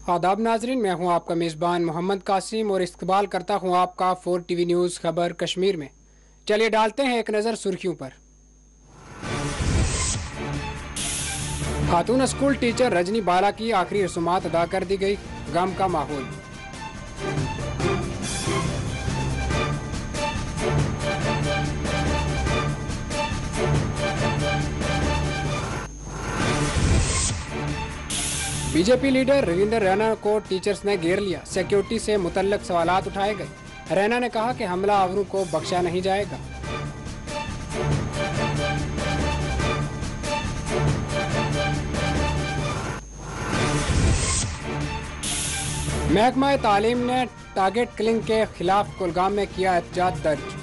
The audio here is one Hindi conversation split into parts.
आदाब नाजरीन, मैं हूं आपका मेज़बान मोहम्मद कासिम और इस्तकबाल करता हूं आपका 4 टीवी न्यूज़ खबर कश्मीर में। चलिए डालते हैं एक नज़र सुर्खियों पर। खातून स्कूल टीचर रजनी बाला की आखिरी रसूमात अदा कर दी गई, गम का माहौल। बीजेपी लीडर रविंदर रैना को टीचर्स ने घेर लिया, सिक्योरिटी से मुतल्लक सवालात उठाए गए। रैना ने कहा कि हमलावरों को बख्शा नहीं जाएगा। महकमा तालीम ने टारगेट किलिंग के खिलाफ कुलगाम में किया एहतजाज दर्ज।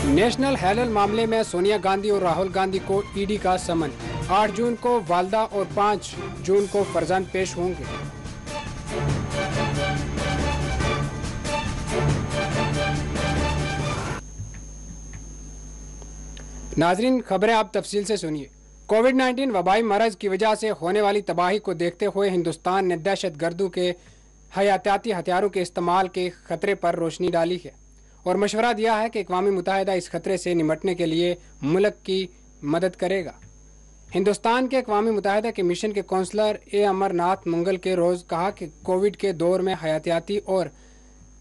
नेशनल हेराल्ड मामले में सोनिया गांधी और राहुल गांधी को ईडी का समन। 8 जून को वालदा और 5 जून को फर्जंद पेश होंगे। नाजरीन, खबरें आप तफसील से सुनिए। कोविड-19 वबाई मरज की वजह से होने वाली तबाही को देखते हुए हिंदुस्तान ने दहशत गर्दों के हयातियाती हथियारों के इस्तेमाल के खतरे पर रोशनी डाली है और मशवरा दिया है कि अक़वाम मुत्तहिदा इस खतरे से निपटने के लिए मुल्क की मदद करेगा। हिंदुस्तान के अक़वाम मुत्तहिदा के मिशन के कौंसलर अमरनाथ मंगल के रोज़ कहा कि कोविड के दौर में हयातियाती और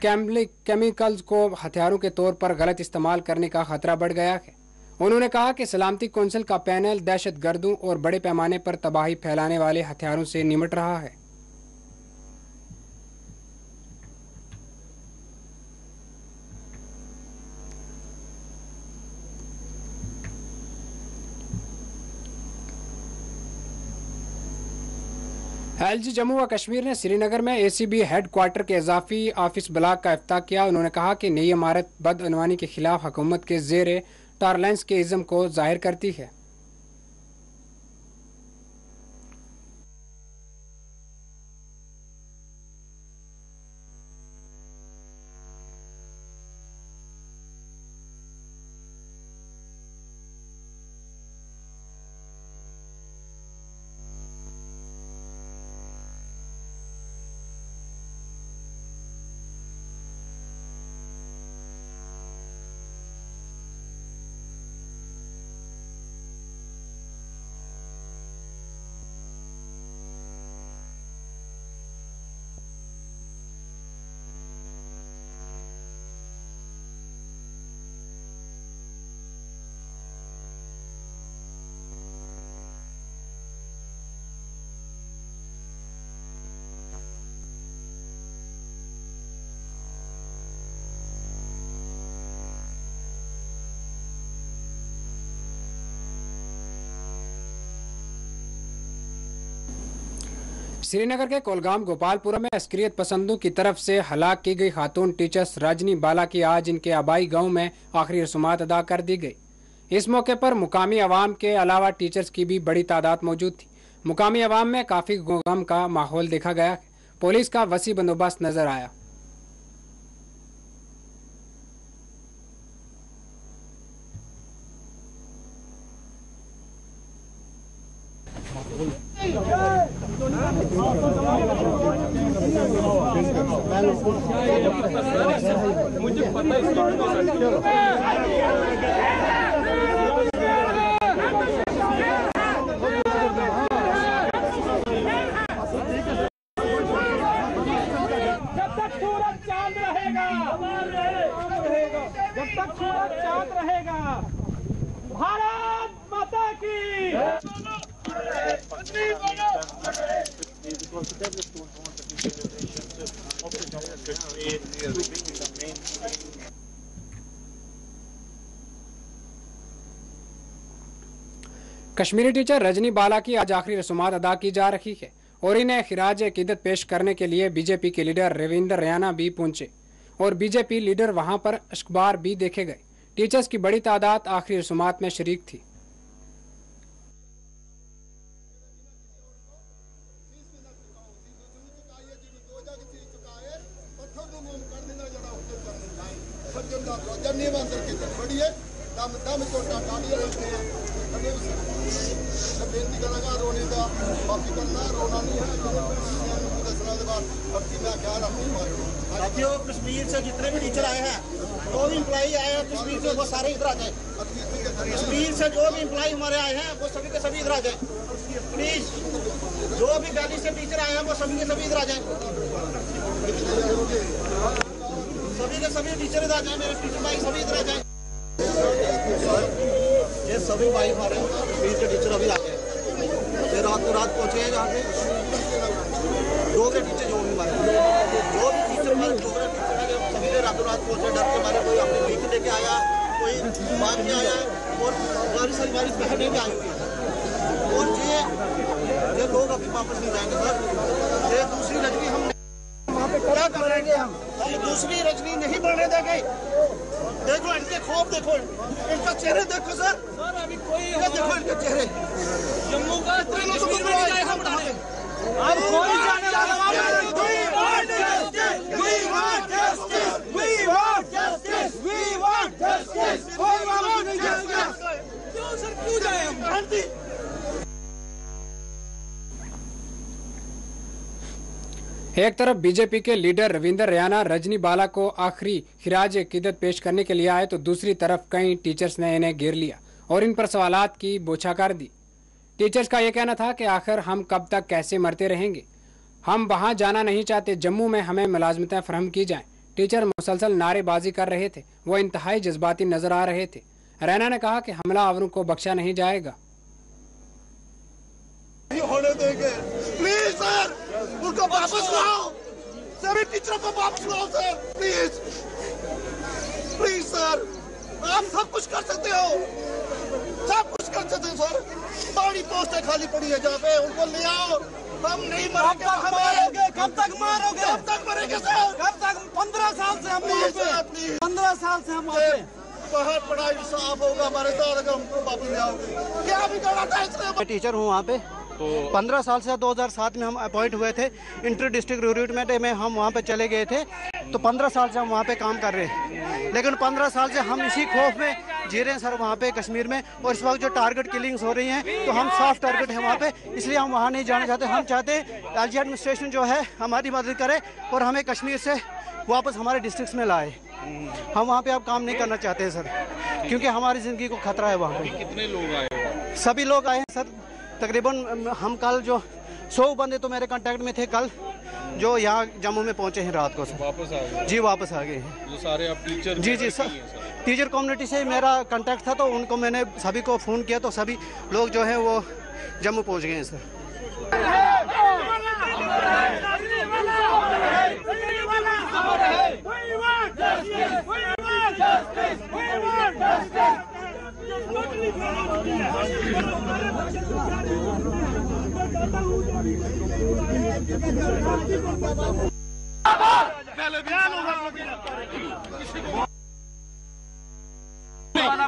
केमिकल्स को हथियारों के तौर पर गलत इस्तेमाल करने का खतरा बढ़ गया है। उन्होंने कहा कि सलामती कौंसिल का पैनल दहशत गर्दों और बड़े पैमाने पर तबाही फैलाने वाले हथियारों से निपट रहा है। एलजी जम्मू व कश्मीर ने श्रीनगर में एसीबी हेड क्वार्टर के इजाफी ऑफिस ब्लॉक का इफ्ताह किया। उन्होंने कहा कि नई इमारत बदअनवानी के खिलाफ हुकूमत के ज़ेर टॉलरेंस के इज़्म को जाहिर करती है। श्रीनगर के कोलगाम गोपालपुरा में अस्करियत पसंदों की तरफ से हलाक की गई खातून टीचर्स रजनी बाला की आज इनके आबाई गांव में आखिरी रसूमात अदा कर दी गई। इस मौके पर मुकामी अवाम के अलावा टीचर्स की भी बड़ी तादाद मौजूद थी। मुकामी अवाम में काफ़ी गम का माहौल देखा गया। पुलिस का वसी बंदोबस्त नजर आया। मुझे पता जब तक सूरज चांद रहेगा, जब तक सूरज चांद रहेगा, भारत माता की। कश्मीरी टीचर रजनी बाला की आज आखिरी रसूमात अदा की जा रही है और इन्हें खिराज अकीदत पेश करने के लिए बीजेपी के लीडर रविंदर रैना भी पहुंचे और बीजेपी लीडर वहां पर अखबार भी देखे गए। टीचर्स की बड़ी तादाद आखिरी रसूमात में शरीक थी। बेनती करा रोने का बाकी करना रोना नहीं है। साथियों, कश्मीर से जितने भी टीचर आए हैं, जो भी इम्प्लाई आए हैं कश्मीर से, वो सारे इधर आ जाए। कश्मीर से जो भी इम्प्लाई हमारे आए हैं वो सभी के सभी इधर आ जाए प्लीज। जो भी दिल्ली से टीचर आए हैं वो सभी के सभी इधर आ जाए। सभी के सभी टीचर इधर आ जाए। मेरे टीचर भाई सभी इधर आ जाए। ये सभी भाई हमारे कश्मीर के टीचर अभी आ गए। ये रात को रात पहुंचे हैं यहाँ पे। डोगरे टीचर जो भी हमारे जो भी टीचर हमारे डोगरे टीचर है, सभी ने रातों रात पहुंचे। डर के मारे कोई अपनी वीक लेके आया, कोई भाग के आया और हमारी सारी हमारी बहनें भी आई हुई हैं। और ये लोग अभी वापस नहीं जाएंगे सर। ये दूसरी रजनी हम वहाँ पे क्या करेंगे? हम दूसरी रजनी नहीं बढ़ने देंगे। देखो इनके खौफ, देखो इनका चेहरे देखो सर। अभी कोई देखो इनके चेहरे। जम्मू का अब कोई जाने वाला क्यों सर, क्यों जाए हम? एक तरफ बीजेपी के लीडर रविंदर रैना रजनी बाला को आखिरी खिराज अकीदत पेश करने के लिए आए, तो दूसरी तरफ कई टीचर्स ने इन्हें घेर लिया और इन पर सवालात की बौछार दी। टीचर्स का यह कहना था कि आखिर हम कब तक कैसे मरते रहेंगे, हम वहां जाना नहीं चाहते, जम्मू में हमें मुलाजमतें फराहम की जाएं। टीचर मुसलसल नारेबाजी कर रहे थे, वो इंतहाई जज्बाती नजर आ रहे थे। रैना ने कहा कि हमलावरों को बख्शा नहीं जाएगा। होने देंगे प्लीज सर, उनको वापस लाओ। सभी टीचरों को वापस लाओ सर, प्लीज प्लीज सर। आप सब कुछ कर सकते हो, सब कुछ कर सकते हो सर। बड़ी पोस्टें खाली पड़ी है जहाँ पे, उनको ले आओ। हम नहीं मरेंगे। कब तक मारोगे? कब तक मरेंगे सर? कब तक? 15 साल से हम 15 साल से हम बाहर पढ़ाई साफ होगा हमारे साथ अगर हमको वापस ले आओगे। क्या बिगाड़ा था इसने? मैं टीचर हूँ वहाँ पे। तो 15 साल से 2007 में हम अपॉइंट हुए थे। इंटर डिस्ट्रिक्ट रिक्रूटमेंट में हम वहाँ पे चले गए थे। तो 15 साल से हम वहाँ पे काम कर रहे हैं, लेकिन 15 साल से हम इसी खौफ में जी रहे हैं सर वहाँ पे कश्मीर में। और इस वक्त जो टारगेट किलिंग्स हो रही हैं, तो हम सॉफ्ट टारगेट है वहाँ पे, इसलिए हम वहाँ नहीं जाना चाहते। हम चाहते हैं एलजी एडमिनिस्ट्रेशन जो है हमारी मदद करे और हमें कश्मीर से वापस हमारे डिस्ट्रिक्ट में लाए। हम वहाँ पे अब काम नहीं करना चाहते हैं सर, क्योंकि हमारी ज़िंदगी को खतरा है वहाँ पे। कितने लोग आए? सभी लोग आए हैं सर। तकरीबन हम कल जो 100 बंदे तो मेरे कांटेक्ट में थे कल, जो यहाँ जम्मू में पहुँचे हैं रात को सर। वापस आ गए? जी वापस आ गए हैं। जो सारे आप टीचर? जी सर, टीचर कम्युनिटी से मेरा कांटेक्ट था, तो उनको मैंने सभी को फ़ोन किया, तो सभी लोग जो है वो जम्मू पहुँच गए हैं सर।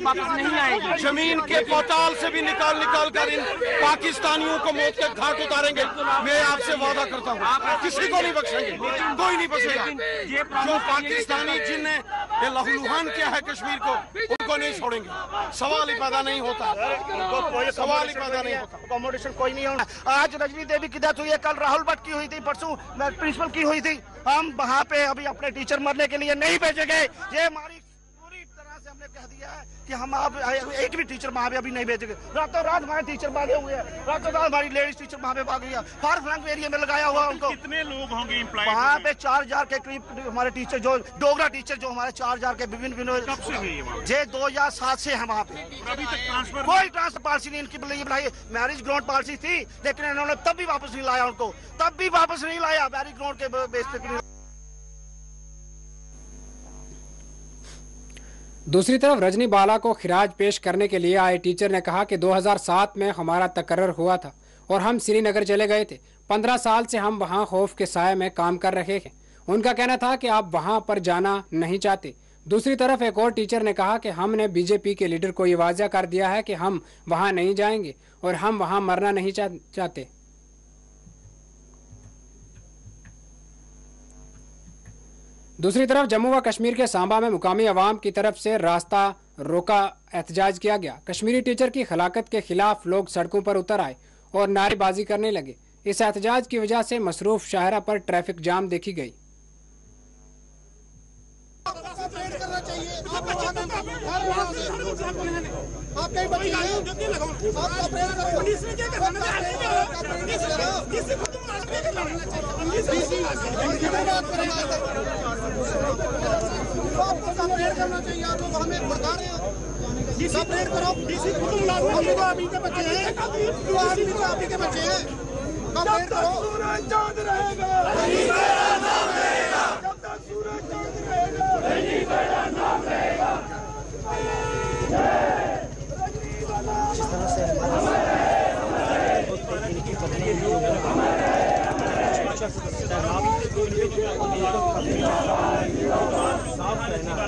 वापस नहीं आएगी। जमीन के पाताल से भी निकाल कर इन पाकिस्तानियों को मौत के घाट उतारेंगे। मैं आपसे वादा करता हूँ, किसी को नहीं बख्शेंगे, कोई नहीं बचेगा। जो पाकिस्तानी जिनने ये लहूलुहान किया है कश्मीर को, उनको नहीं छोड़ेंगे। सवाल ही पैदा नहीं होता, सवाल ही पैदा नहीं होता। अकोमोडेशन कोई नहीं होना। आज रजनी देवी की डेथ हुई है, कल राहुल भट्ट की हुई थी, परसों प्रिंसिपल की हुई थी। हम वहाँ पे अभी अपने टीचर मरने के लिए नहीं भेजेंगे। ये हमारी पूरी तरह से हमने कह दिया है कि हम आप एक भी टीचर वहाँ पे अभी नहीं भेजेंगे। रातों रात हमारे टीचर भागे हुए हैं, रातों रात हमारी लेडीज टीचर वहाँ पे भाग गई है। फार फ्लंग एरिया में लगाया हुआ उनको। कितने लोग होंगे एम्प्लॉय? वहाँ पे 4000 के करीब हमारे टीचर, जो डोगरा टीचर जो हमारे 4000 के विभिन्न कब से हुई है वहाँ? 2007 से है वहाँ पे। अभी तक ट्रांसफर कोई ट्रांसफर पॉलिसी नहीं इनकी बनाई। मैरिज ग्राउंड पॉलिसी थी, लेकिन इन्होंने तब भी वापस नहीं लाया उनको, तब भी वापस नहीं लाया मैरिज ग्राउंड के बेस पे। दूसरी तरफ रजनी बाला को खिराज पेश करने के लिए आए टीचर ने कहा कि 2007 में हमारा तकर्रर हुआ था और हम श्रीनगर चले गए थे। 15 साल से हम वहां खौफ के साए में काम कर रहे हैं। उनका कहना था कि आप वहां पर जाना नहीं चाहते। दूसरी तरफ एक और टीचर ने कहा कि हमने बीजेपी के लीडर को ये वाज़ा कर दिया है कि हम वहां नहीं जाएंगे और हम वहां मरना नहीं चाहते। दूसरी तरफ जम्मू व कश्मीर के सांबा में मुकामी अवाम की तरफ से रास्ता रोका एहतजाज किया गया। कश्मीरी टीचर की हलाकत के खिलाफ लोग सड़कों पर उतर आए और नारेबाजी करने लगे। इस एहतजाज की वजह से मसरूफ शाहरा पर ट्रैफिक जाम देखी गई।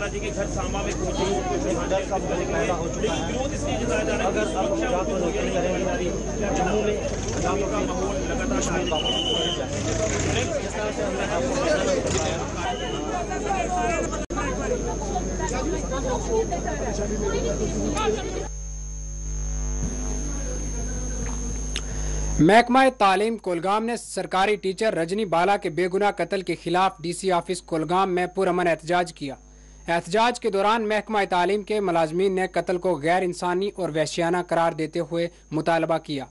जी के घर सांबा में पहुंचे का पैदा हो चुका है। विरोध इसलिए जताया जा रहा है अगर आप करेंगे जम्मू में का माहौल लगातार महकमा तालीम कोलगाम ने सरकारी टीचर रजनी बाला के बेगुनाह कत्ल के खिलाफ डीसी ऑफिस कोलगाम में पुरअमन एहतजाज किया। एहतजाज के दौरान महकमा तालीम के मुलाजमीन ने कत्ल को गैर इंसानी और वहशियाना करार देते हुए मुतालबा किया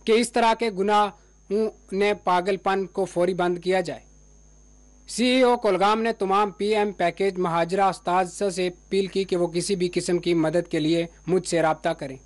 कि इस तरह के गुनाहों ने पागलपन को फौरी बंद किया जाए। सीईओ कोलगाम ने तमाम पीएम पैकेज महाजरा उस्ताद से अपील की कि वो किसी भी किस्म की मदद के लिए मुझसे राब्ता करें।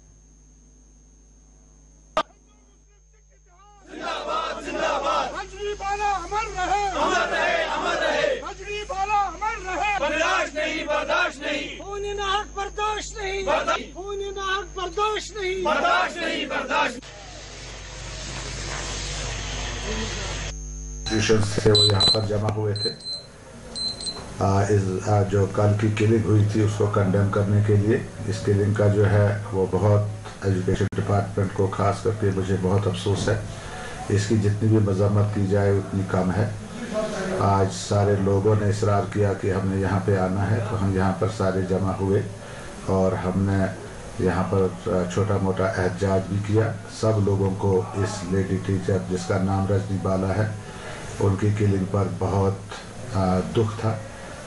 से वो यहाँ पर जमा हुए थे। जो कल की किलिंग हुई थी उसको कंडेम करने के लिए। इस किलिंग का जो है वो बहुत एजुकेशन डिपार्टमेंट को खास करके मुझे बहुत अफसोस है। इसकी जितनी भी मजम्मत की जाए उतनी कम है। आज सारे लोगों ने इसरार किया कि हमने यहाँ पे आना है, तो हम यहाँ पर सारे जमा हुए और हमने यहाँ पर छोटा मोटा एहतजाज भी किया। सब लोगों को इस लेडी टीचर जिसका नाम रजनी बाला है उनकी किलिंग पर बहुत दुख था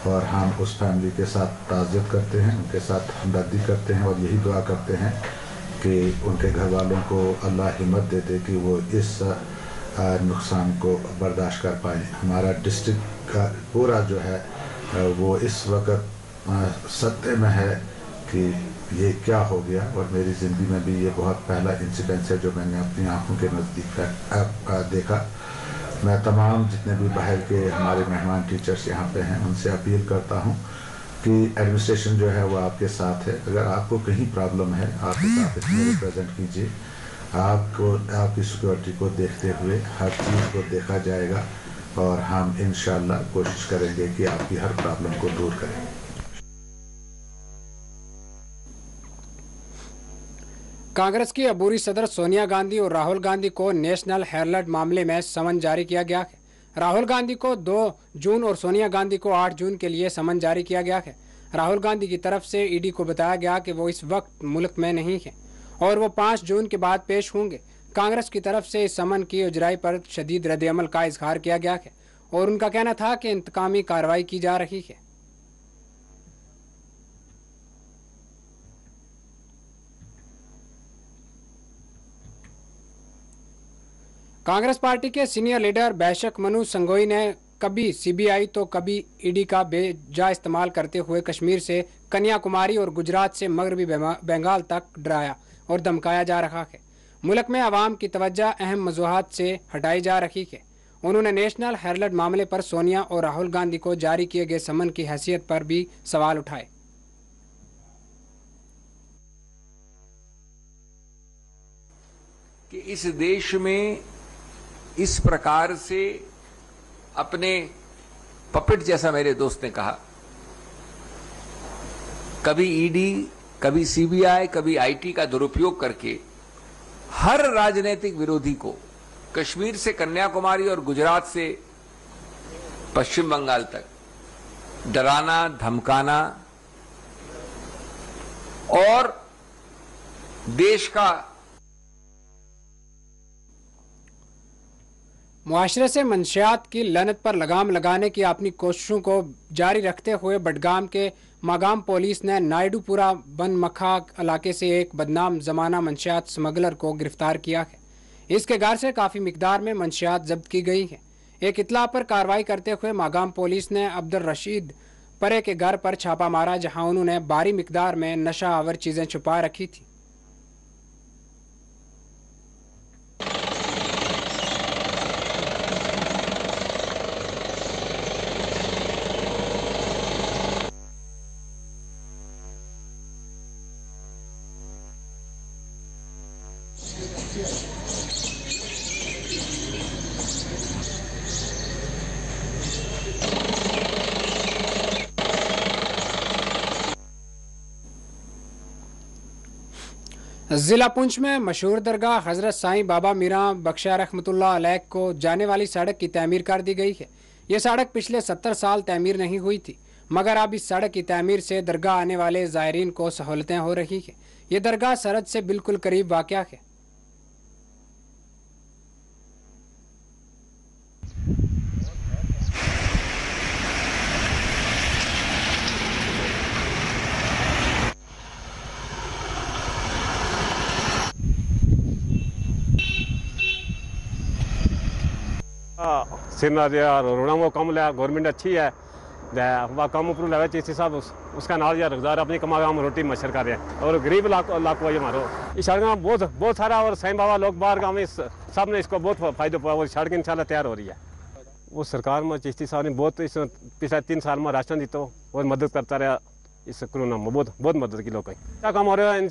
और हम उस फैमिली के साथ ताज़ियत करते हैं, उनके साथ हमदर्दी करते हैं और यही दुआ करते हैं कि उनके घर वालों को अल्लाह हिम्मत दे दे कि वो इस नुकसान को बर्दाश्त कर पाए। हमारा डिस्ट्रिक्ट का पूरा जो है वो इस वक्त सत्य में है कि ये क्या हो गया और मेरी ज़िंदगी में भी ये बहुत पहला इंसिडेंस है जो मैंने अपनी आंखों के नज़दीक देखा। मैं तमाम जितने भी बाहर के हमारे मेहमान टीचर्स यहाँ पे हैं उनसे अपील करता हूँ कि एडमिनिस्ट्रेशन जो है वो आपके साथ है। अगर आपको कहीं प्रॉब्लम है आप इस ऑफिस में रिप्रेजेंट कीजिए। आपकी सिक्योरिटी को देखते हुए हर चीज़ को देखा जाएगा और हम इंशाअल्लाह कोशिश करेंगे कि आपकी हर प्रॉब्लम को दूर करें। कांग्रेस की अबूरी सदर सोनिया गांधी और राहुल गांधी को नेशनल हेराल्ड मामले में समन जारी किया गया है। राहुल गांधी को 2 जून और सोनिया गांधी को 8 जून के लिए समन जारी किया गया है। राहुल गांधी की तरफ से ईडी को बताया गया कि वो इस वक्त मुल्क में नहीं है और वो 5 जून के बाद पेश होंगे। कांग्रेस की तरफ से इस समन की उजराई पर शदीद रद्द-ए-अमल का इजहार किया गया है और उनका कहना था कि इंतकामी कार्रवाई की जा रही है। कांग्रेस पार्टी के सीनियर लीडर बैशक मनु संगोई ने कभी सीबीआई तो कभी ईडी का बेजा इस्तेमाल करते हुए कश्मीर से कन्याकुमारी और गुजरात से मगरबी बंगाल तक डराया और धमकाया जा रहा है। मुल्क में आवाम की तवज्जो अहम वजूहात से हटाई जा रही है। उन्होंने नेशनल हेराल्ड मामले पर सोनिया और राहुल गांधी को जारी किए गए समन की हैसियत पर भी सवाल उठाए। कि इस देश में इस प्रकार से अपने पपेट जैसा मेरे दोस्त ने कहा, कभी ईडी, कभी सीबीआई, कभी आईटी का दुरुपयोग करके हर राजनीतिक विरोधी को कश्मीर से कन्याकुमारी और गुजरात से पश्चिम बंगाल तक डराना, धमकाना और देश का मुआशरे से मंशियात की लनत पर लगाम लगाने की अपनी कोशिशों को जारी रखते हुए बडगाम के मागाम पुलिस ने नायडूपुरा बनमखा इलाके से एक बदनाम जमाना मंशियात स्मगलर को गिरफ्तार किया है। इसके घर से काफ़ी मिकदार में मंशियात जब्त की गई है। एक इतला पर कार्रवाई करते हुए मागाम पुलिस ने अब्दुल रशीद परे के घर पर छापा मारा, जहां उन्होंने भारी मिकदार में नशा आवर चीज़ें छुपा रखी थी। जिला पुंछ में मशहूर दरगाह हजरत साईं बाबा मीरा बख्शा रहमतुल्लाह अलैह को जाने वाली सड़क की तमीर कर दी गई है। ये सड़क पिछले 70 साल तमीर नहीं हुई थी, मगर अब इस सड़क की तमीर से दरगाह आने वाले ज़ायरीन को सहूलतें हो रही है। ये दरगाह सरहद से बिल्कुल करीब वाक़या है। सिरना रोड़ा वो कम लिया, गवर्नमेंट अच्छी है, वह कम ऊपर लगा चीसी साहब उसका नाल या रोजगार अपनी कमा रोटी मच्छर कर रहे हैं और गरीब लाखों ये मारो। इस सड़क में बहुत सारा और साईं बाबा लोग बाहर गाँव में सब ने इसको बहुत फायदा पाया और सड़क इंशाल्लाह तैयार हो रही है। वो सरकार में चिश्ती साहब ने बहुत इस पिछले 3 साल में राशन दी तो और मदद करता रहा। इस कोरोना में बहुत मदद की लोग क्या काम हो रहा है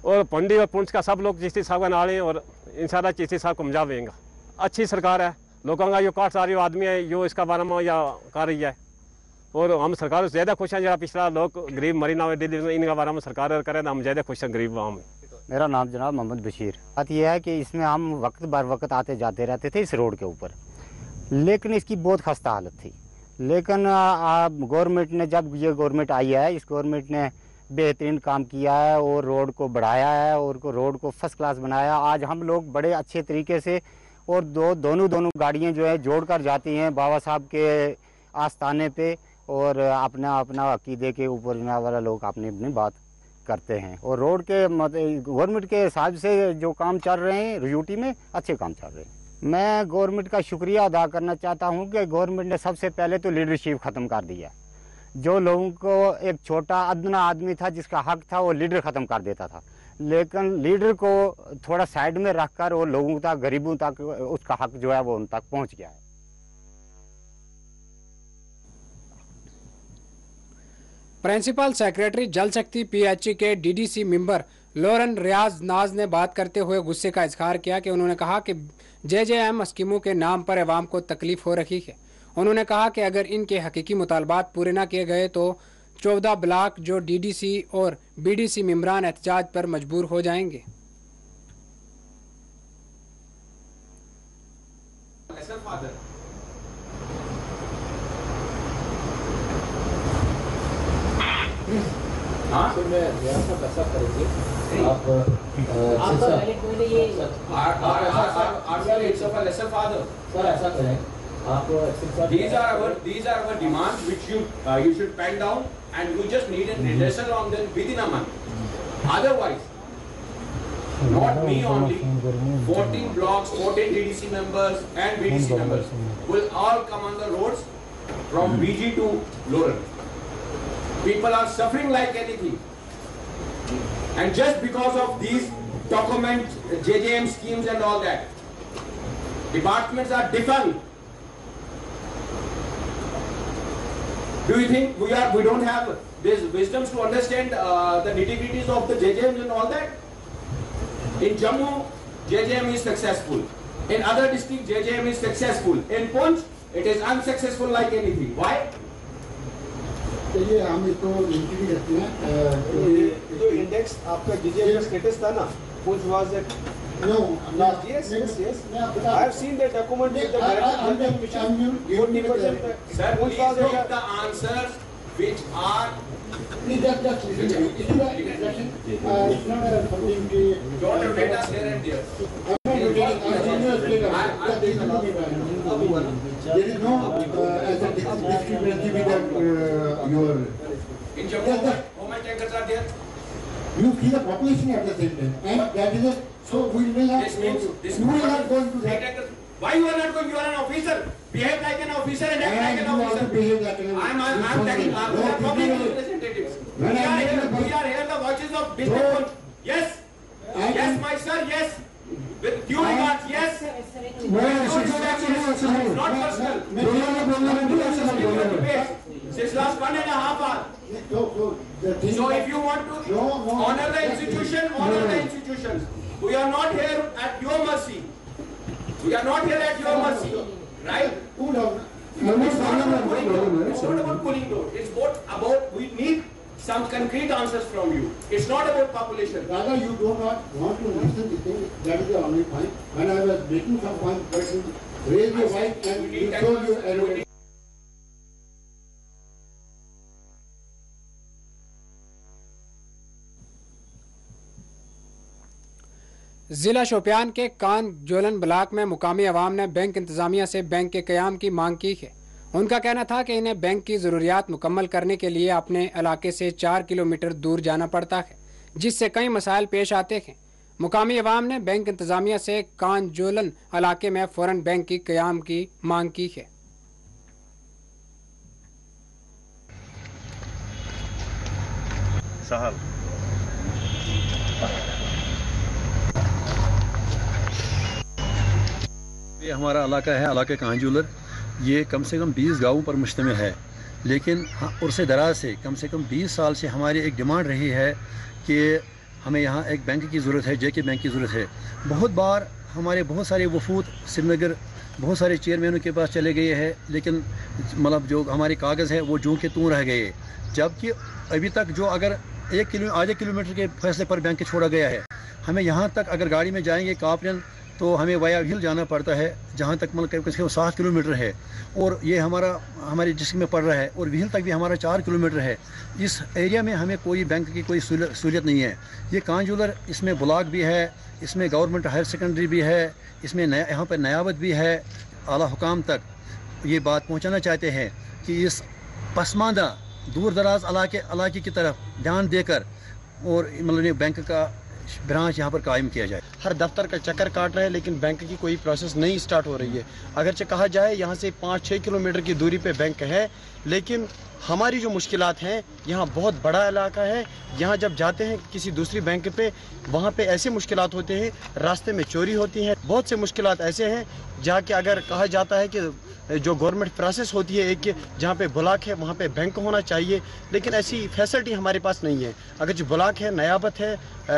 और पंडी और पुंछ का सब लोग चिश्ती साहब का नाल है और इंशाल्लाह चिश्ती साहब कामयाब होंगे। अच्छी सरकार है, लोगों का जो काट सारी आदमी है जो इसका बारे में या कर रही है और हम सरकार से ज़्यादा खुश हैं। जरा पिछला लोग गरीब मरी ना हुए दिल्ली में, इनका बारे में सरकार करे तो हम ज़्यादा खुश हैं गरीब आवाम में। मेरा नाम जनाब मोहम्मद बशीर। बात यह है कि इसमें हम वक्त बर वक्त आते जाते रहते थे इस रोड के ऊपर, लेकिन इसकी बहुत खस्ता हालत थी। लेकिन गवर्नमेंट ने, जब ये गवर्नमेंट आई है, इस गवर्नमेंट ने बेहतरीन काम किया है और रोड को बढ़ाया है और रोड को फर्स्ट क्लास बनाया। आज हम लोग बड़े अच्छे तरीके से और दोनों गाड़ियाँ जो है जोड़कर जाती हैं बाबा साहब के आस्थाने पे और अपना अकीदे के ऊपर वाला लोग अपनी बात करते हैं। और रोड के गवर्नमेंट के हिसाब से जो काम चल रहे हैं यूटी में अच्छे काम चल रहे हैं। मैं गवर्नमेंट का शुक्रिया अदा करना चाहता हूं कि गवर्नमेंट ने सबसे पहले तो लीडरशिप ख़त्म कर दिया। जो लोगों को एक छोटा अदना आदमी था जिसका हक था वो लीडर ख़त्म कर देता था, लेकिन लीडर को थोड़ा साइड में रखकर वो लोगों तक, गरीबों तक उसका हक जो है वो उन तक पहुंच गया है। प्रिंसिपल सेक्रेटरी जल शक्ति पीएचई के डीडीसी मेंबर लोरन रियाज नाज ने बात करते हुए गुस्से का इजहार किया कि उन्होंने कहा कि जेजेएम स्कीमों के नाम पर अवाम को तकलीफ हो रही है। उन्होंने कहा कि अगर इनके हकीकी मुतालबात पूरे न किए गए तो 14 ब्लॉक जो डीडीसी और बीडीसी मेंबरान एहतजाज पर मजबूर हो जाएंगे। These are our demands which you should pen down and you just need a redressal on them within a month. Otherwise, not me only, 14 blocks, 14 DDC members and BDC members will all come on the roads from BG to Loren. People are suffering like anything. And just because of these document, JJM schemes and all that, departments are defunct. Do you think we don't have this wisdom to understand the nitty-gritties of the JJMs and all that? In Jammu, JJM is successful. In other districts, JJM is successful. In Punch, it is unsuccessful like anything. Why? चलिए हम इसको इंट्री करते हैं। जो इंडेक्स आपका JJM स्टेटस था ना, Punch was at yes. I have seen the document with the director. Sir, please take the answers which are just listen to me. This is the introduction. It's not something to... Don't rotate us here and there. I'm not rotating. There is no discrepancy with your... In Jammu, how many tankers are there? You see the population at the same time. And that is it. So we will not... This means... We will not go into that. Why you are not going? You are an officer. Behave like an officer and act like an officer. Behave like an officer. I'm taking... We are public representatives. We are here the voices of business. Yes. Yes, my sir, yes. With due regards, yes. It's not personal. Since last 1.5 hours. So if you want to honor the institution, honor the institutions. We are not here at your mercy. We are not here at your mercy. Right? It's not about cooling down. It's about we need some concrete answers from you. It's not about population. Rather, you do not want to listen to things. That is the only point. When I was making some point, person raise your voice and you told you arrogant. जिला शोपियान के कान जोलन ब्लॉक में मुकामी अवाम ने बैंक इंतजामिया से बैंक के क़याम की मांग की है। उनका कहना था कि इन्हें बैंक की ज़रूरियात मुकम्मल करने के लिए अपने इलाके से 4 किलोमीटर दूर जाना पड़ता है, जिससे कई मसाइल पेश आते हैं। मुकामी अवाम ने बैंक इंतजामिया से कान जोलन इलाके में फ़ौरन बैंक की क़याम की मांग की है। ये हमारा इलाका है, इलाके कांजूलर। ये कम से कम 20 गाँवों पर मुश्तमिल है, लेकिन उर्से दराज से कम 20 साल से हमारी एक डिमांड रही है कि हमें यहाँ एक बैंक की ज़रूरत है, जेके बैंक की ज़रूरत है। बहुत बार हमारे बहुत सारे वफूद श्रीनगर बहुत सारे चेयरमैनों के पास चले गए हैं, लेकिन मतलब जो हमारे कागज़ है वो जूं के तूं रह गए। जबकि अभी तक जो अगर आधे किलोमीटर के फैसले पर बैंक छोड़ा गया है, हमें यहाँ तक अगर गाड़ी में जाएंगे कापरन तो हमें वाया हिल जाना पड़ता है, जहाँ तक मतलब कम से कम 7 किलोमीटर है, और ये हमारे डिस्ट्रिक्ट में पड़ रहा है, और व्हील तक भी हमारा 4 किलोमीटर है। इस एरिया में हमें कोई बैंक की कोई सहूलियत नहीं है। ये कांजूलर, इसमें ब्लॉक भी है, इसमें गवर्नमेंट हायर सेकेंडरी भी है, इसमें यहाँ पर नयाबत भी है। आला हुकाम तक ये बात पहुँचाना चाहते हैं कि इस पसमानदा दूर दराज इलाके की तरफ ध्यान देकर और मतलब बैंक का ब्रांच यहाँ पर कायम किया जाए। हर दफ्तर का चक्कर काट रहे हैं, लेकिन बैंक की कोई प्रोसेस नहीं स्टार्ट हो रही है। अगरचे कहा जाए यहाँ से 5-6 किलोमीटर की दूरी पे बैंक है, लेकिन हमारी जो मुश्किलात हैं, यहाँ बहुत बड़ा इलाका है। यहाँ जब जाते हैं किसी दूसरी बैंक पे, वहाँ पे ऐसे मुश्किलात होते हैं, रास्ते में चोरी होती है। बहुत से मुश्किलात ऐसे हैं जहाँ के अगर कहा जाता है कि जो गवर्नमेंट प्रोसेस होती है एक जहाँ पे ब्लॉक है वहाँ पे बैंक होना चाहिए, लेकिन ऐसी फैसिलिटी हमारे पास नहीं है। अगर जो ब्लॉक है, नयाबत है,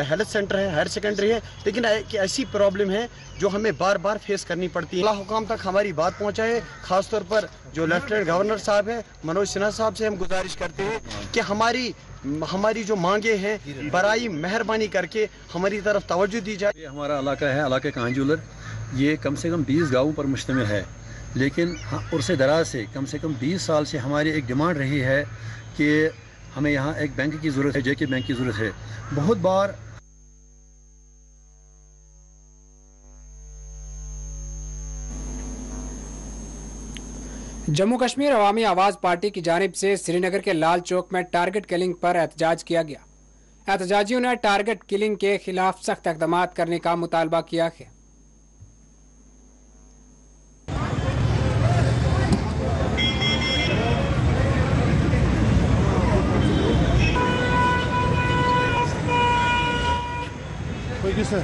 हेल्थ सेंटर है, हायर सेकेंडरी है, लेकिन ऐसी प्रॉब्लम है जो हमें बार बार फेस करनी पड़ती है। अल्लाह हुकाम तक हमारी बात पहुँचाए। ख़ासतौर पर जो लेफ्टिनेंट गवर्नर साहब हैं, मनोज सिन्हा साहब से हम गुजारिश करते हैं कि हमारी जो मांगे हैं बराई मेहरबानी करके हमारी तरफ तवज्जो दी जाए। ये हमारा इलाका है, इलाके कांजूलर। ये कम से कम 20 गाँवों पर मुश्तमिल है, लेकिन उर्से दराज से कम 20 साल से हमारी एक डिमांड रही है कि हमें यहाँ एक बैंक की ज़रूरत है, जेके बैंक की ज़रूरत है। बहुत बार जम्मू कश्मीर अवामी आवाज़ पार्टी की जानिब से श्रीनगर के लाल चौक में टारगेट किलिंग पर एहतजाज किया गया। एहतजाजियों ने टारगेट किलिंग के खिलाफ सख्त इक़दाम करने का मुतालबा किया है। सर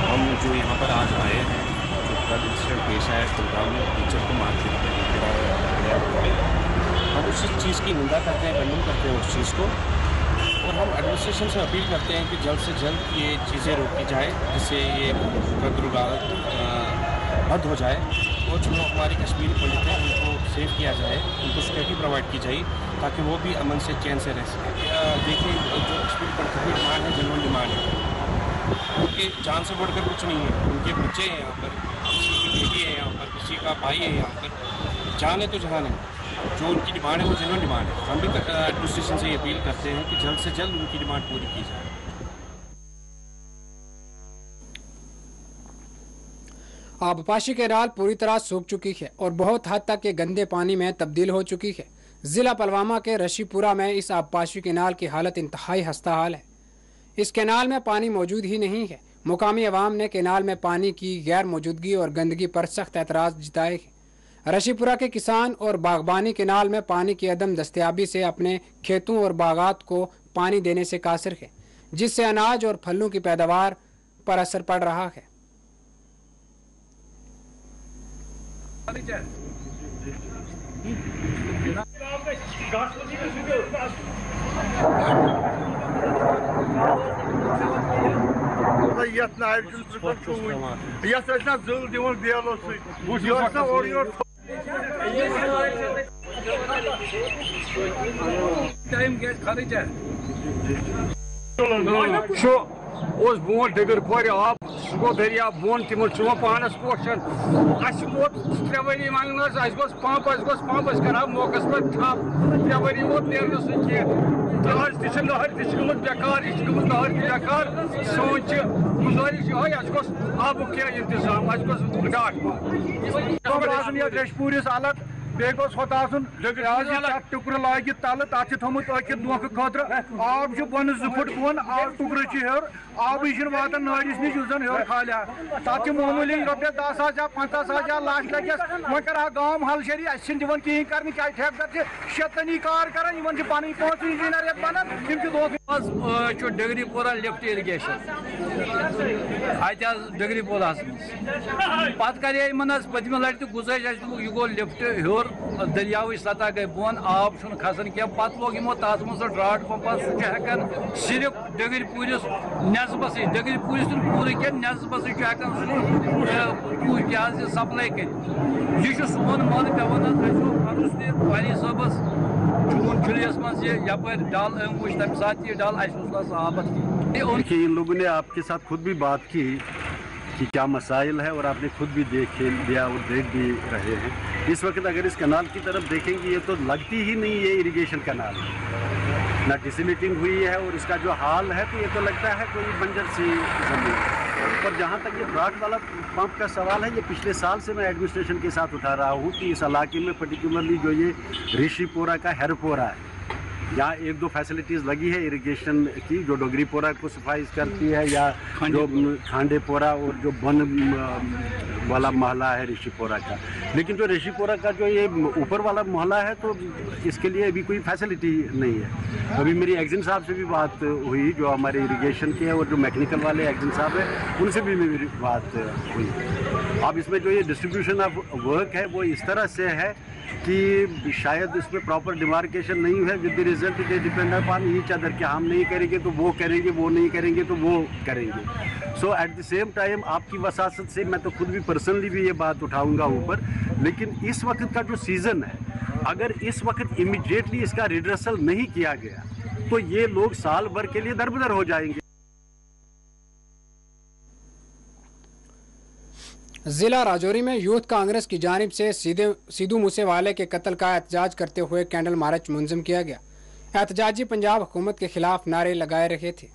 हम जो यहाँ पर आज आए हैं, जो ड्रग इंसिडेंट पेश आया कुलगाम में टीचर को मार दिया, हम उस चीज़ की निंदा करते हैं, खंडन करते हैं उस चीज़ को, और हम एडमिनिस्ट्रेशन से अपील करते हैं कि जल्द से जल्द ये चीज़ें रोकी जाए, जिससे ये ड्रग बंद हो जाए और जो हमारे कश्मीरी पंडित हैं उनको सेव किया जाए, उनको सिक्योरिटी प्रोवाइड की जाए ताकि वो भी अमन से चैन से रह सकें। देखिए जो कश्मीरी पंडित की डिमांड है जनरल डिमांड है, उनके जान से बढ़कर कुछ नहीं है। उनके बच्चे हैं यहाँ पर, किसी की बेटी है यहाँ पर, किसी का भाई है यहाँ पर, जान है तो जहान है। जो उनकी डिमांड है वो जनरल डिमांड है। हम भी एडमिनिस्ट्रेशन से अपील करते हैं कि जल्द से जल्द उनकी डिमांड पूरी की जाए। आबपाशी कैनाल पूरी तरह सूख चुकी है और बहुत हद तक ये गंदे पानी में तब्दील हो चुकी है। जिला पुलवामा के रशीपुरा में इस आबपाशी कैनाल की हालत इंतहाई खस्ताहाल है। इस कैनाल में पानी मौजूद ही नहीं है। मुकामी अवाम ने कैनाल में पानी की गैर मौजूदगी और गंदगी पर सख्त एतराज़ जताए हैं। रशीपुरा के किसान और बागबानी कैनाल में पानी की अदम दस्तयाबी से अपने खेतों और बागात को पानी देने से कासिर है, जिससे अनाज और फलों की पैदावार पर असर पड़ रहा है। बोन डगर खोर आब सह गो दरिया बोन तम पानस पोशन त्रे वरी वन पंप कर मौकस पे ठप 3 वरी वो नेर आज तहर तमत बेकार यह नहर बेकार सोन गुजारिश ये आब इंतजाम डाट रेशपूरिस अलग बे टुकर लाग तल तथ थोमुत दोख खतर आब बन 2 फुट बोन आब टुकर हेर आब वात नारिस नश हेर खालिया तथ मामूली रुपये 10,000 या 50,000 या लाख लगे वो कर गाँव हल शरी अन दिवन कहें कर क्या ठेकेदार शेतनी कार कर पन 5 इंजीनियर ये बनान डगरीपोरा लिफ्ट इरीगेशन अत डगरीपोरा पे कर पतम लट गुजारिश यह गो लिफ्ट हेर दरियाव सतह गई बोन आब खसान क्या पे लोग यमो तथ मज ड्राट पंप सह सिर्फ डगरपुरिस नस्बस डगरपुरिस पूरे क्या नस्बस सप्लाई कर यह सोन मन पेवान वाली सबस जून जुलाईस मज यपर डल वुच तम सात यह डल आबत देखिए इन लोगों ने आपके साथ खुद भी बात की कि क्या मसाइल है और आपने खुद भी देख लिया और देख भी रहे हैं। इस वक्त अगर इस कनाल की तरफ देखेंगे ये तो लगती ही नहीं है इरिगेशन कनाल, ना डिसमिटिंग हुई है और इसका जो हाल है तो ये तो लगता है कोई बंजर सी जमीन। पर जहाँ तक ये ड्राट वाला पंप का सवाल है, ये पिछले साल से मैं एडमिनिस्ट्रेशन के साथ उठा रहा हूँ कि इस इलाके में पर्टिकुलरली जो ये ऋषिपोरा का हेरपोरा है, यहाँ 1-2 फैसिलिटीज़ लगी है इरिगेशन की जो डोगरीपोरा को सफाई करती है, या जो खांडेपोरा और जो बन वाला मोहल्ला है ऋषिपोरा का। लेकिन जो ऋषिपोरा का जो ये ऊपर वाला मोहल्ला है तो इसके लिए अभी कोई फैसिलिटी नहीं है। अभी मेरी एक्जिन साहब से भी बात हुई जो हमारे इरिगेशन के हैं और जो मैकेनिकल वाले एक्जिन साहब हैं उनसे भी मेरी बात हुई। अब इसमें जो ये डिस्ट्रीब्यूशन ऑफ वर्क है वो इस तरह से है कि शायद इसमें प्रॉपर डिमार्केशन नहीं है। With the result they depend upon each other कि हम नहीं करेंगे तो वो करेंगे, वो नहीं करेंगे तो वो करेंगे। सो एट द सेम टाइम आपकी वसासत से मैं तो खुद भी पर्सनली भी ये बात उठाऊंगा ऊपर, लेकिन इस वक्त का जो सीज़न है अगर इस वक्त इमीडिएटली इसका रिड्रेसल नहीं किया गया तो ये लोग साल भर के लिए दरबदर हो जाएंगे। जिला राजौरी में यूथ कांग्रेस की जानिब से सिद्धू मूसेवाले के कत्ल का एहतजाज करते हुए कैंडल मार्च मुनज़्ज़म किया गया। एहतजाजी पंजाब हुकूमत के खिलाफ नारे लगाए रहे थे।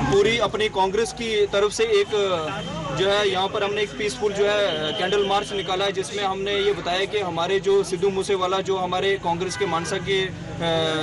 पूरी अपनी कांग्रेस की तरफ से एक जो है यहाँ पर हमने एक पीसफुल जो है कैंडल मार्च निकाला है, जिसमें हमने ये बताया कि हमारे जो सिद्धू मूसेवाला जो हमारे कांग्रेस के मानसा के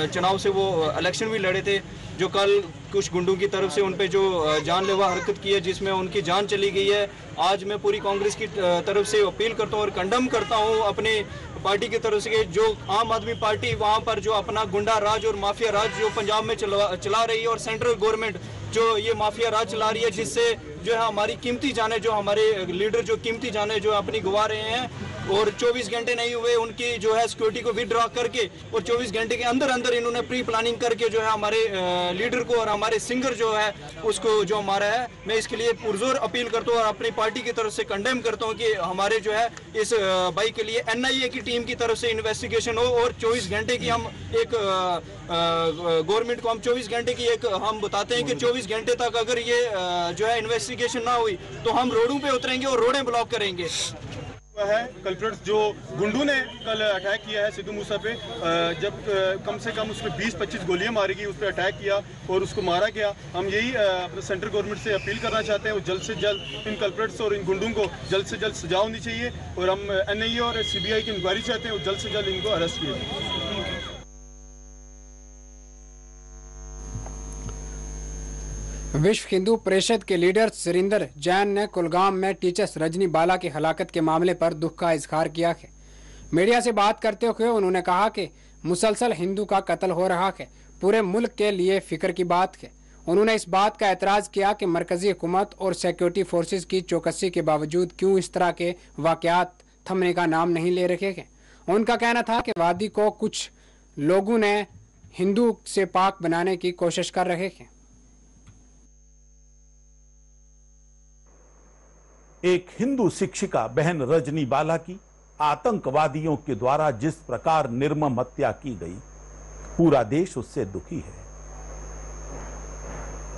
चुनाव से वो इलेक्शन भी लड़े थे, जो कल कुछ गुंडों की तरफ से उन पे जो जानलेवा हरकत की है जिसमें उनकी जान चली गई है। आज मैं पूरी कांग्रेस की तरफ से अपील करता हूँ और कंडम करता हूँ अपने पार्टी की तरफ से जो आम आदमी पार्टी वहाँ पर जो अपना गुंडा राज और माफिया राज जो पंजाब में चला रही है और सेंट्रल गवर्नमेंट जो ये माफिया राज चला रही है, जिससे जो है हमारी कीमती जाने, जो हमारे लीडर जो कीमती जाने जो अपनी गवा रहे हैं, और 24 घंटे नहीं हुए उनकी जो है सिक्योरिटी को विदड्रॉ करके और 24 घंटे के अंदर अंदर इन्होंने प्री प्लानिंग करके जो है हमारे लीडर को और हमारे सिंगर जो है उसको जो हमारा है, मैं इसके लिए पुरजोर अपील करता हूँ और अपनी पार्टी की तरफ से कंडेम करता हूँ कि हमारे जो है इस भाई के लिए NIA की टीम की तरफ से इन्वेस्टिगेशन हो और 24 घंटे की हम एक गवर्नमेंट को हम 24 घंटे की एक हम बताते हैं कि 24 घंटे तक अगर ये जो है इन्वेस्टिगेशन ना हुई तो हम रोडों पे उतरेंगे और रोडें ब्लॉक करेंगे। है कल्प्रिट्स जो गुंडू ने कल अटैक किया है सिद्धू मूसा पे, जब कम से कम उसमें 20-25 गोलियां मारी गई, उस पर अटैक किया और उसको मारा गया। हम यही अपने सेंट्रल गवर्नमेंट से अपील करना चाहते हैं, वो जल्द से जल्द इन कल्प्रिट्स और इन गुंडों को जल्द से जल्द सजा होनी चाहिए और हम NIA और CBI की इंक्वायरी चाहते हैं और जल्द से जल्द इनको अरेस्ट किया। विश्व हिंदू परिषद के लीडर सुरिंदर जैन ने कुलगाम में टीचर्स रजनी बाला की हलाकत के मामले पर दुख का इजहार किया है। मीडिया से बात करते हुए उन्होंने कहा कि मुसलसल हिंदू का कत्ल हो रहा है, पूरे मुल्क के लिए फिक्र की बात है। उन्होंने इस बात का एतराज़ किया कि मरकजी हुकूमत और सिक्योरिटी फोर्सेज की चौकसी के बावजूद क्यों इस तरह के वाक़यात थमने का नाम नहीं ले रखे हैं। उनका कहना था कि वादी को कुछ लोगों ने हिंदू से पाक बनाने की कोशिश कर रहे हैं। एक हिंदू शिक्षिका बहन रजनी बाला की आतंकवादियों के द्वारा जिस प्रकार निर्मम हत्या की गई, पूरा देश उससे दुखी है।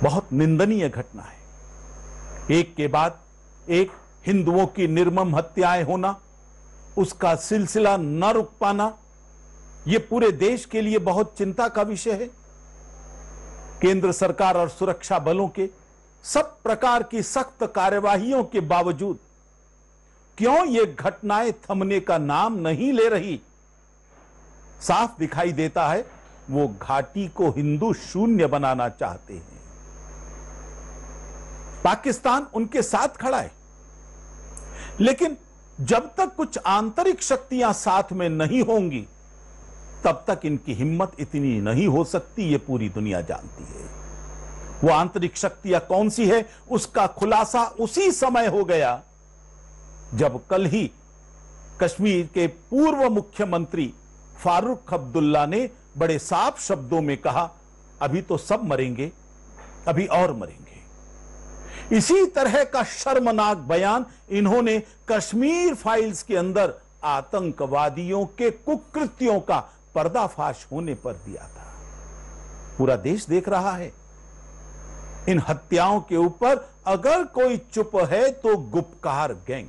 बहुत निंदनीय घटना है। एक के बाद एक हिंदुओं की निर्मम हत्याएं होना, उसका सिलसिला न रुक पाना, यह पूरे देश के लिए बहुत चिंता का विषय है। केंद्र सरकार और सुरक्षा बलों के सब प्रकार की सख्त कार्यवाहियों के बावजूद क्यों ये घटनाएं थमने का नाम नहीं ले रही, साफ दिखाई देता है वो घाटी को हिंदू शून्य बनाना चाहते हैं। पाकिस्तान उनके साथ खड़ा है, लेकिन जब तक कुछ आंतरिक शक्तियां साथ में नहीं होंगी तब तक इनकी हिम्मत इतनी नहीं हो सकती, ये पूरी दुनिया जानती है। वो आंतरिक शक्तियां कौन सी है उसका खुलासा उसी समय हो गया जब कल ही कश्मीर के पूर्व मुख्यमंत्री फारूक अब्दुल्ला ने बड़े साफ शब्दों में कहा, अभी तो सब मरेंगे, अभी और मरेंगे। इसी तरह का शर्मनाक बयान इन्होंने कश्मीर फाइल्स के अंदर आतंकवादियों के कुकृत्यों का पर्दाफाश होने पर दिया था। पूरा देश देख रहा है। इन हत्याओं के ऊपर अगर कोई चुप है तो गुपकार गैंग।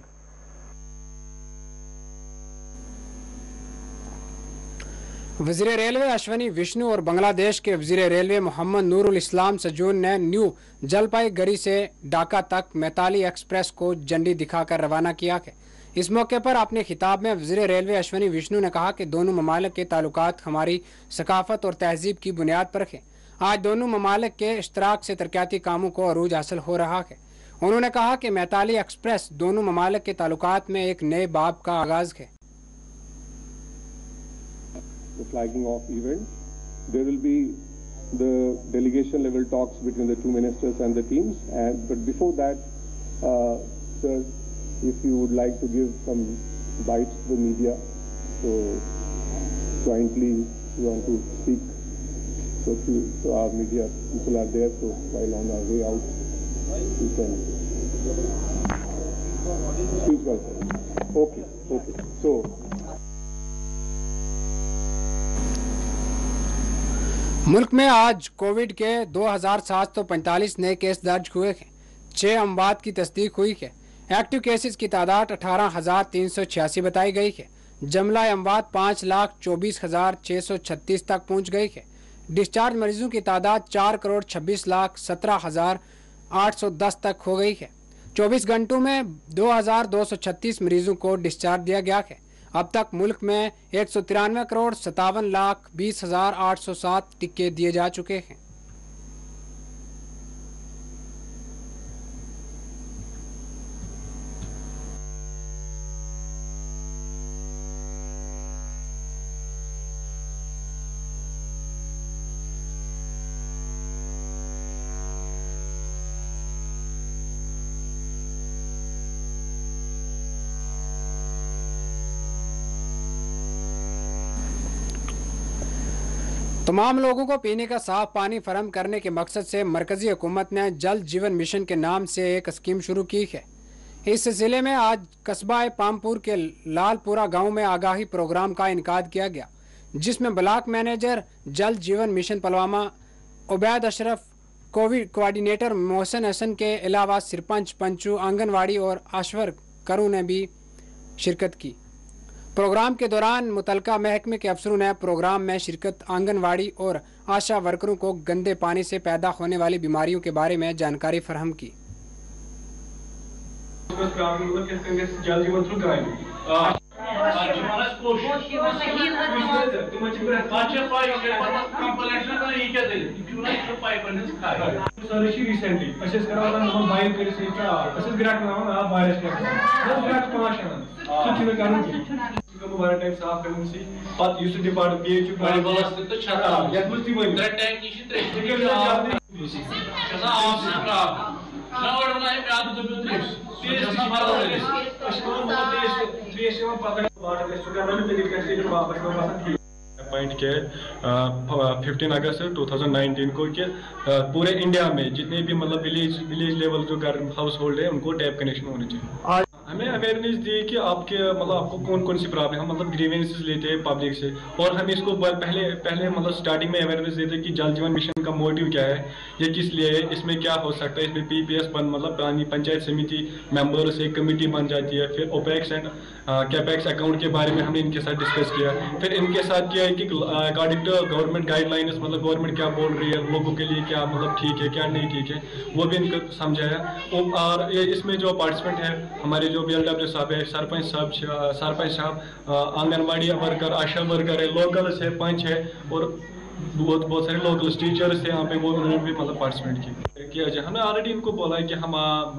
वज़ीर रेलवे अश्वनी विष्णु और बांग्लादेश के वज़ीर रेलवे मोहम्मद नूरुल इस्लाम सजून ने न्यू जलपाईगुड़ी से ढाका तक मैताली एक्सप्रेस को झंडी दिखाकर रवाना किया है। इस मौके पर अपने खिताब में वज़ीर रेलवे अश्वनी विष्णु ने कहा कि दोनों ममालिक के ताल्लुकात हमारी सकाफत और तहजीब की बुनियाद पर है। आज दोनों ममालिक के इश्तराक से तरक्याती कामों को अरूज हासिल हो रहा है। उन्होंने कहा कि मैताली एक्सप्रेस दोनों ममालिक के ताल्लुकात में एक नए बाब का आगाज है। The flagging off event, there will be the delegation level talks between the two ministers and the teams. But before that, sir, if you would like to give some bites to the media, so jointly you want to speak. So our media people are there. So while on our way out, you can speak also. Okay. So. मुल्क में आज कोविड के 2745 नए केस दर्ज हुए हैं। 6 अमवात की तस्दीक हुई है। एक्टिव केसेस की तादाद 18,386 बताई गई है। जमला अमवात 5,24,636 तक पहुंच गई है। डिस्चार्ज मरीजों की तादाद 4,26,17,810 तक हो गई है। 24 घंटों में 2,236 मरीजों को डिस्चार्ज दिया गया है। अब तक मुल्क में 193,57,20,807 टीके दिए जा चुके हैं। तमाम लोगों को पीने का साफ पानी फराहम करने के मकसद से मरकजी हुकूमत ने जल जीवन मिशन के नाम से एक स्कीम शुरू की है। इस सिलसिले में आज कस्बा पामपुर के लालपुरा गांव में आगाही प्रोग्राम का इनकाद किया गया, जिसमें block manager Jal Jeevan mission Pulwama Ubaid Ashraf, Covid coordinator Mohsin Hasan के अलावा सरपंच, पंचू, आंगनवाड़ी और आश्वर करू ने भी शिरकत की। प्रोग्राम के दौरान मुतलका महकमे के अफसरों ने प्रोग्राम में शिरकत आंगनवाड़ी और आशा वर्करों को गंदे पानी से पैदा होने वाली बीमारियों के बारे में जानकारी फराहम की। पॉइंट के 15 अगस्त 2019 को कि पूरे इंडिया में जितने भी मतलब विलेज लेवल जो हाउस होल्ड है उनको टैप कनेक्शन होने चाहिए। हमें अवेयरनेस दी कि आपको कौन कौन सी प्रॉब्लम, हम मतलब ग्रीवेंसेस लेते हैं पब्लिक से, और हम इसको पहले मतलब स्टार्टिंग में अवेयरनेस देते हैं कि जल जीवन मिशन का मोटिव क्या है, ये किस लिए है, इसमें क्या हो सकता है। इसमें PPS मतलब पंचायत समिति मेंबर्स एक कमेटी बन जाती है। फिर ओपेक्स एंड कैपेक्स अकाउंट के बारे में हमने इनके साथ डिस्कस किया। फिर इनके साथ किया है कि अकॉर्डिंग टू गवर्नमेंट गाइडलाइंस मतलब गवर्नमेंट क्या बोल रही है, लोगों के लिए क्या मतलब ठीक है क्या नहीं ठीक है, वो भी इनको समझाया। और इसमें जो पार्टिसिपेंट है हमारे जो BLW साहब है, सरपंच साहब, आंगनबाड़ी वर्कर, आशा वर्कर है, लोकल है, पंच है और बहुत सारे लोकल टीचर्स थे यहाँ पे, वो उन्होंने भी मतलब पार्टिसिपेट किया जाए। हमने ऑलरेडी इनको बोला है कि हम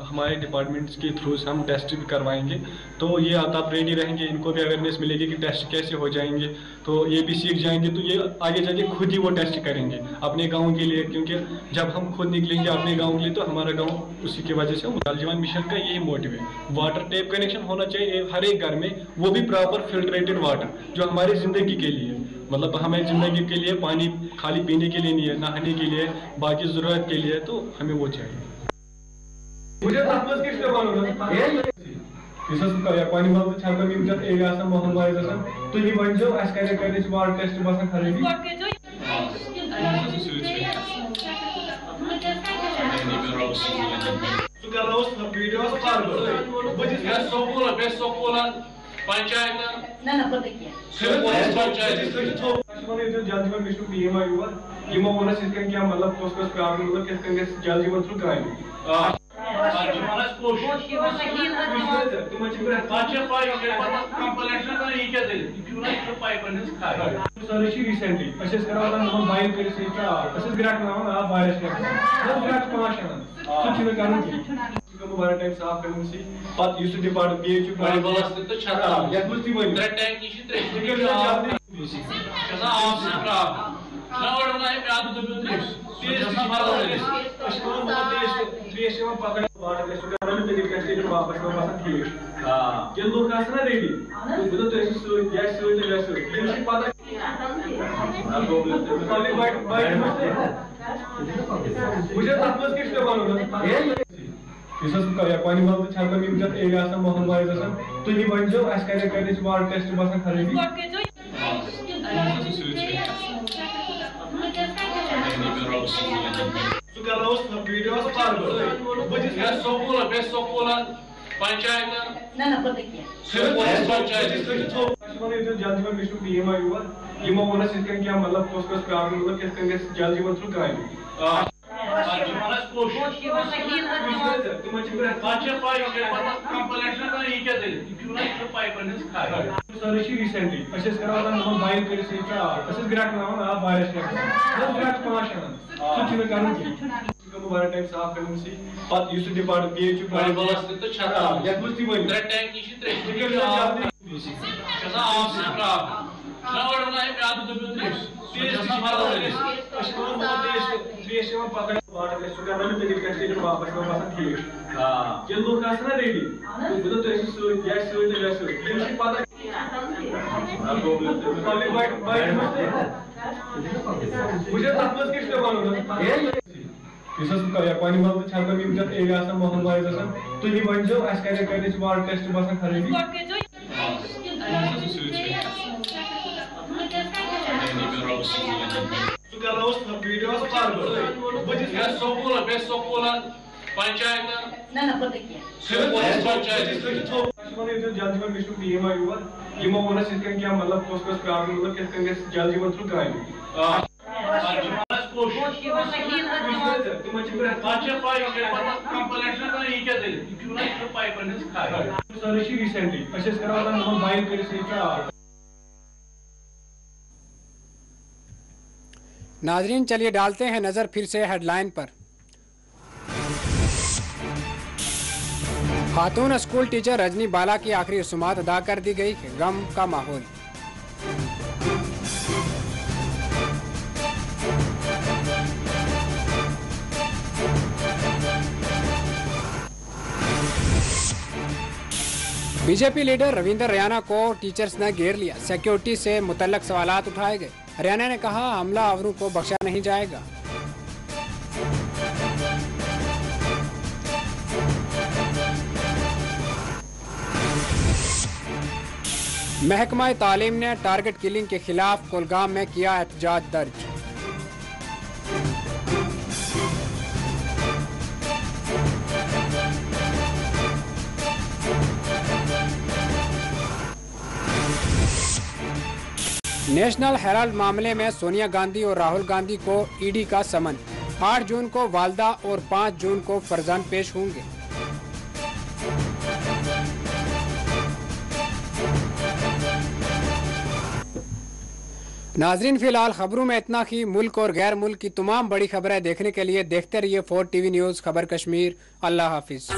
हमारे डिपार्टमेंट्स के थ्रू से हम टेस्ट भी करवाएंगे, तो ये आप रेडी रहेंगे, इनको भी अवेयरनेस मिलेगी कि टेस्ट कैसे हो जाएंगे, तो ये भी सीख जाएंगे, तो ये आगे जाके खुद ही वो टेस्ट करेंगे अपने गाँव के लिए, क्योंकि जब हम खुद निकलेंगे अपने गाँव के लिए तो हमारा गाँव उसी की वजह से जल जीवन मिशन का यही मोटिव है। वाटर टैप कनेक्शन होना चाहिए हर एक घर में, वो भी प्रॉपर फिल्ट्रेटेड वाटर जो हमारी जिंदगी के लिए, मतलब हमें जिंदगी के लिए पानी खाली पीने के लिए नहीं है, नहाने के लिए, बाकी जरूरत के लिए, तो हमें वो चाहिए। मुझे पानी वाला छाता भी जब एरिया से मोहन वाइज तो ये बन जो ऐसे करने वाटर टेस्ट बस खरीदी जल जीवन मिशन पीएम यमो वो क्या मतलब प्रॉब्लम जल जीवन थ्रू कराएंगे। पानी वाला छाता भी जब एरिया से मोहन वाइज तो ये बन जो ऐसे करने वाटर टेस्ट बस खरीदी जल जीवन मिशन पीएम यमो वो क्या मतलब प्रॉब्लम जल जीवन थ्रू कराएंगे। मुझे तत्वस किसने मालूम इसस या पानी बल छाता भी जब एक आसा मोहन वाइज आसा तो ही बन जो एस करे वाटर टेस्ट बसन खरीदी सुकरोस वीडियोस पार बजिस या सोपोला बेस सोपोला पंचायत ना पता क्या पंचायत माने जो जल जीवन मिशन टीम आई हुआ ये मोना सिस्टम क्या मतलब फोकस प्रॉब्लम मतलब किस तरह जल जीवन थ्रू कराएंगे नाजरीन चलिए डालते हैं नजर फिर से हेडलाइन पर। खातून स्कूल टीचर रजनी बाला की आखिरी रसूमात अदा कर दी गई, गम का माहौल। बीजेपी लीडर रविंदर रैना को टीचर्स ने घेर लिया, सिक्योरिटी से मुतल्लक सवालात उठाए गए। रैना ने कहा हमलावरों को बख्शा नहीं जाएगा। महकमा तालीम ने टारगेट किलिंग के खिलाफ कुलगाम में किया एहतजाज दर्ज। नेशनल हेराल्ड मामले में सोनिया गांधी और राहुल गांधी को ईडी का समन। 8 जून को वालदा और 5 जून को फरजान पेश होंगे। नाजरीन फिलहाल खबरों में इतना ही। मुल्क और गैर मुल्क की तमाम बड़ी खबरें देखने के लिए देखते रहिए 4 TV न्यूज़ खबर कश्मीर। अल्लाह हाफिज।